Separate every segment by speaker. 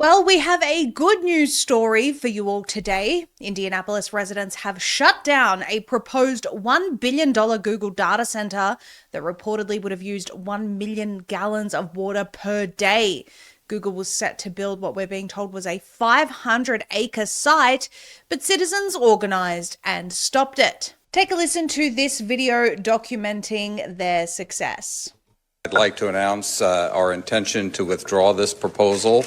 Speaker 1: Well, we have a good news story for you all today. Indianapolis residents have shut down a proposed $1 billion Google data center that reportedly would have used 1 million gallons of water per day. Google was set to build what we're being told was a 500-acre site, but citizens organized and stopped it. Take a listen to this video documenting their success.
Speaker 2: I'd like to announce our intention to withdraw this proposal.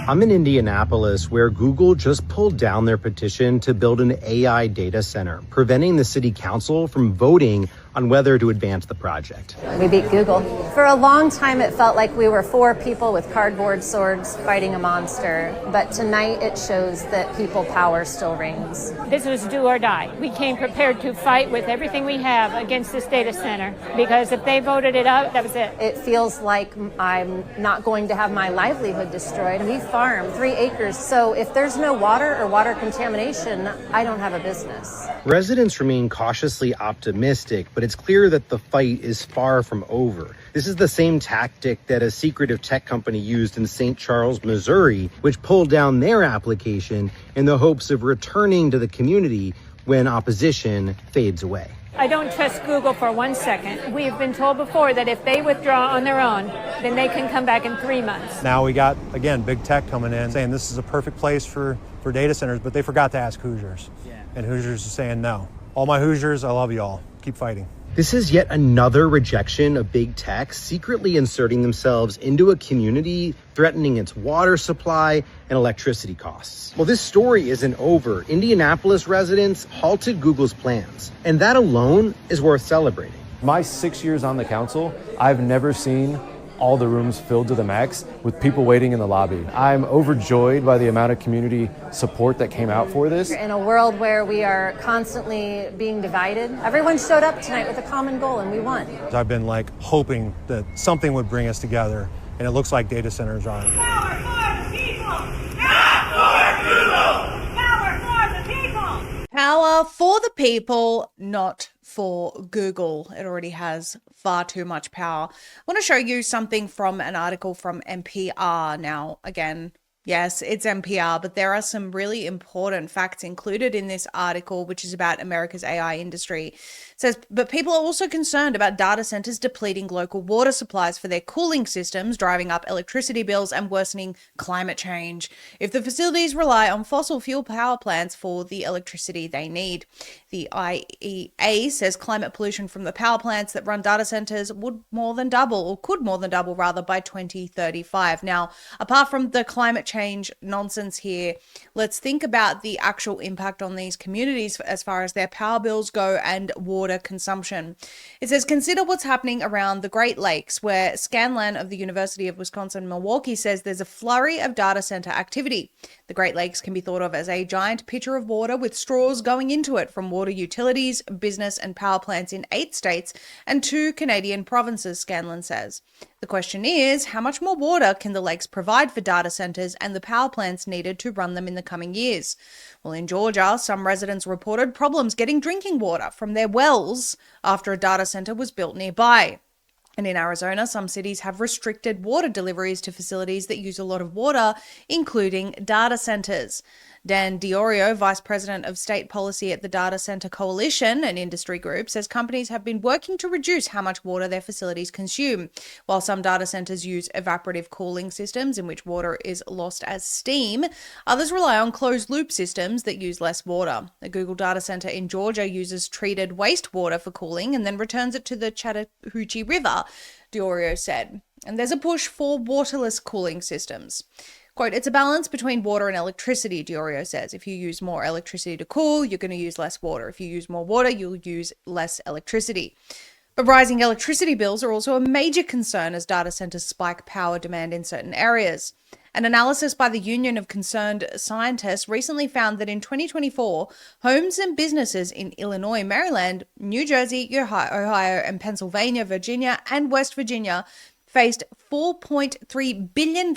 Speaker 3: I'm in Indianapolis, where Google just pulled down their petition to build an AI data center, preventing the city council from voting on whether to advance the project.
Speaker 4: We beat Google. For a long time, it felt like we were four people with cardboard swords fighting a monster. But tonight, it shows that people power still reigns.
Speaker 5: This was do or die. We came prepared to fight with everything we have against this data center, because if they voted it out, that was it.
Speaker 4: It feels like I'm not going to have my livelihood destroyed. We farm 3 acres, so if there's no water or water contamination, I don't have a business.
Speaker 3: Residents remain cautiously optimistic, but it's clear that the fight is far from over. This is the same tactic that a secretive tech company used in St. Charles, Missouri, which pulled down their application in the hopes of returning to the community when opposition fades away.
Speaker 5: I don't trust Google for 1 second. We've been told before that if they withdraw on their own, then they can come back in 3 months.
Speaker 6: Now we got, again, big tech coming in saying this is a perfect place for data centers, but they forgot to ask Hoosiers. And Hoosiers are saying no. All my Hoosiers, I love you all. Keep fighting.
Speaker 3: This is yet another rejection of big tech secretly inserting themselves into a community, threatening its water supply and electricity costs. Well, this story isn't over. Indianapolis residents halted Google's plans, and that alone is worth celebrating.
Speaker 7: My 6 years on the council, I've never seen all the rooms filled to the max with people waiting in the lobby. I'm overjoyed by the amount of community support that came out for this.
Speaker 4: In a world where we are constantly being divided, everyone showed up tonight with a common goal and we won.
Speaker 6: I've been hoping that something would bring us together, and it looks like data centers are.
Speaker 8: Power for the people, not for Google. Power for the people.
Speaker 1: Power for the people, not for Google. It already has far too much power. I want to show you something from an article from NPR. Now, again, yes, it's NPR, but there are some really important facts included in this article, which is about America's AI industry. It says, but people are also concerned about data centers depleting local water supplies for their cooling systems, driving up electricity bills and worsening climate change if the facilities rely on fossil fuel power plants for the electricity they need. The IEA says climate pollution from the power plants that run data centers would more than double, or could more than double rather, by 2035. Now, apart from the climate change nonsense here, let's think about the actual impact on these communities as far as their power bills go and water consumption. It says, consider what's happening around the Great Lakes, where Scanlan of the University of Wisconsin-Milwaukee says there's a flurry of data center activity. The Great Lakes can be thought of as a giant pitcher of water with straws going into it from water utilities, business and power plants in 8 states and 2 Canadian provinces, Scanlan says. The question is, how much more water can the lakes provide for data centers and the power plants needed to run them in the coming years? Well, in Georgia, some residents reported problems getting drinking water from their wells after a data center was built nearby. And in Arizona, some cities have restricted water deliveries to facilities that use a lot of water, including data centers. Dan Diorio, Vice President of State Policy at the Data Center Coalition, an industry group, says companies have been working to reduce how much water their facilities consume. While some data centers use evaporative cooling systems in which water is lost as steam, others rely on closed-loop systems that use less water. The Google data center in Georgia uses treated wastewater for cooling and then returns it to the Chattahoochee River, Diorio said. And there's a push for waterless cooling systems. Quote, it's a balance between water and electricity, Diorio says. If you use more electricity to cool, you're going to use less water. If you use more water, you'll use less electricity. But rising electricity bills are also a major concern as data centers spike power demand in certain areas. An analysis by the Union of Concerned Scientists recently found that in 2024, homes and businesses in Illinois, Maryland, New Jersey, Ohio, and Pennsylvania, Virginia, and West Virginia faced $4.3 billion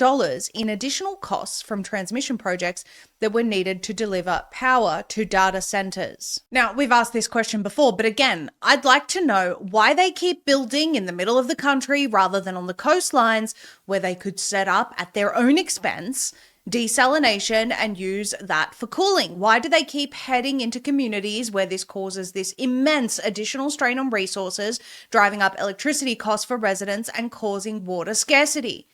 Speaker 1: in additional costs from transmission projects that were needed to deliver power to data centers. Now, we've asked this question before, but again, I'd like to know why they keep building in the middle of the country rather than on the coastlines where they could set up at their own expense desalination and use that for cooling. Why do they keep heading into communities where this causes this immense additional strain on resources, driving up electricity costs for residents and causing water scarcity?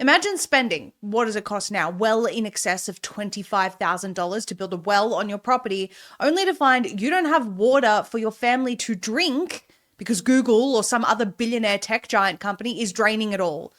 Speaker 1: Imagine spending, what does it cost now, well in excess of $25,000 to build a well on your property, only to find you don't have water for your family to drink because Google or some other billionaire tech giant company is draining it all.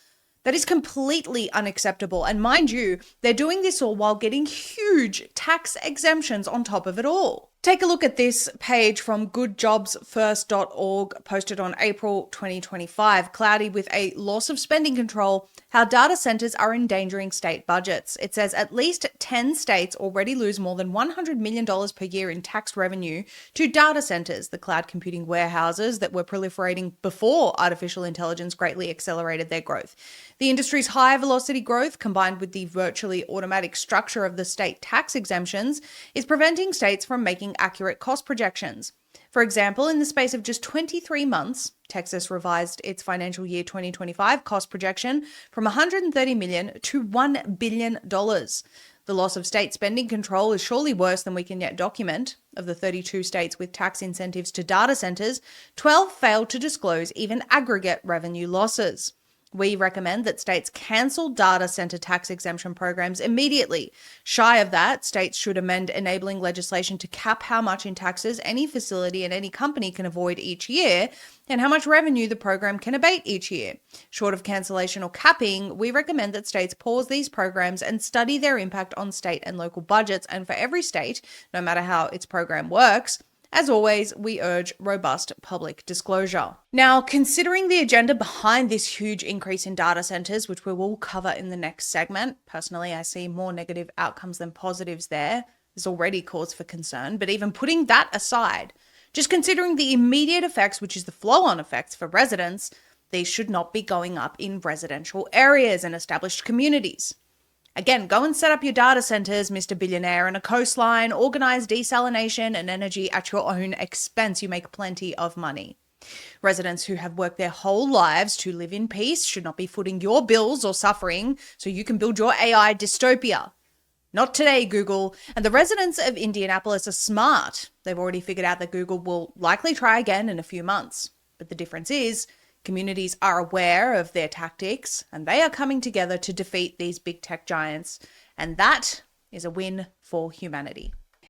Speaker 1: That is completely unacceptable. And mind you, they're doing this all while getting huge tax exemptions on top of it all. Take a look at this page from goodjobsfirst.org, posted on April 2025, cloudy with a loss of spending control, how data centers are endangering state budgets. It says at least 10 states already lose more than $100 million per year in tax revenue to data centers, the cloud computing warehouses that were proliferating before artificial intelligence greatly accelerated their growth. The industry's high velocity growth, combined with the virtually automatic structure of the state tax exemptions, is preventing states from making accurate cost projections. For example, in the space of just 23 months, Texas revised its financial year 2025 cost projection from $130 million to $1 billion. The loss of state spending control is surely worse than we can yet document. Of the 32 states with tax incentives to data centers, 12 failed to disclose even aggregate revenue losses. We recommend that states cancel data center tax exemption programs immediately. Shy of that, states should amend enabling legislation to cap how much in taxes any facility and any company can avoid each year and how much revenue the program can abate each year. Short of cancellation or capping, we recommend that states pause these programs and study their impact on state and local budgets. And for every state, no matter how its program works, as always, we urge robust public disclosure. Now, considering the agenda behind this huge increase in data centers, which we will cover in the next segment, personally, I see more negative outcomes than positives there. There's already cause for concern, but even putting that aside, just considering the immediate effects, which is the flow-on effects for residents, these should not be going up in residential areas and established communities. Again, go and set up your data centers, Mr. Billionaire, and a coastline, organize desalination and energy at your own expense. You make plenty of money. Residents who have worked their whole lives to live in peace should not be footing your bills or suffering so you can build your AI dystopia. Not today, Google. And the residents of Indianapolis are smart. They've already figured out that Google will likely try again in a few months. But the difference is, communities are aware of their tactics and they are coming together to defeat these big tech giants. And that is a win for humanity.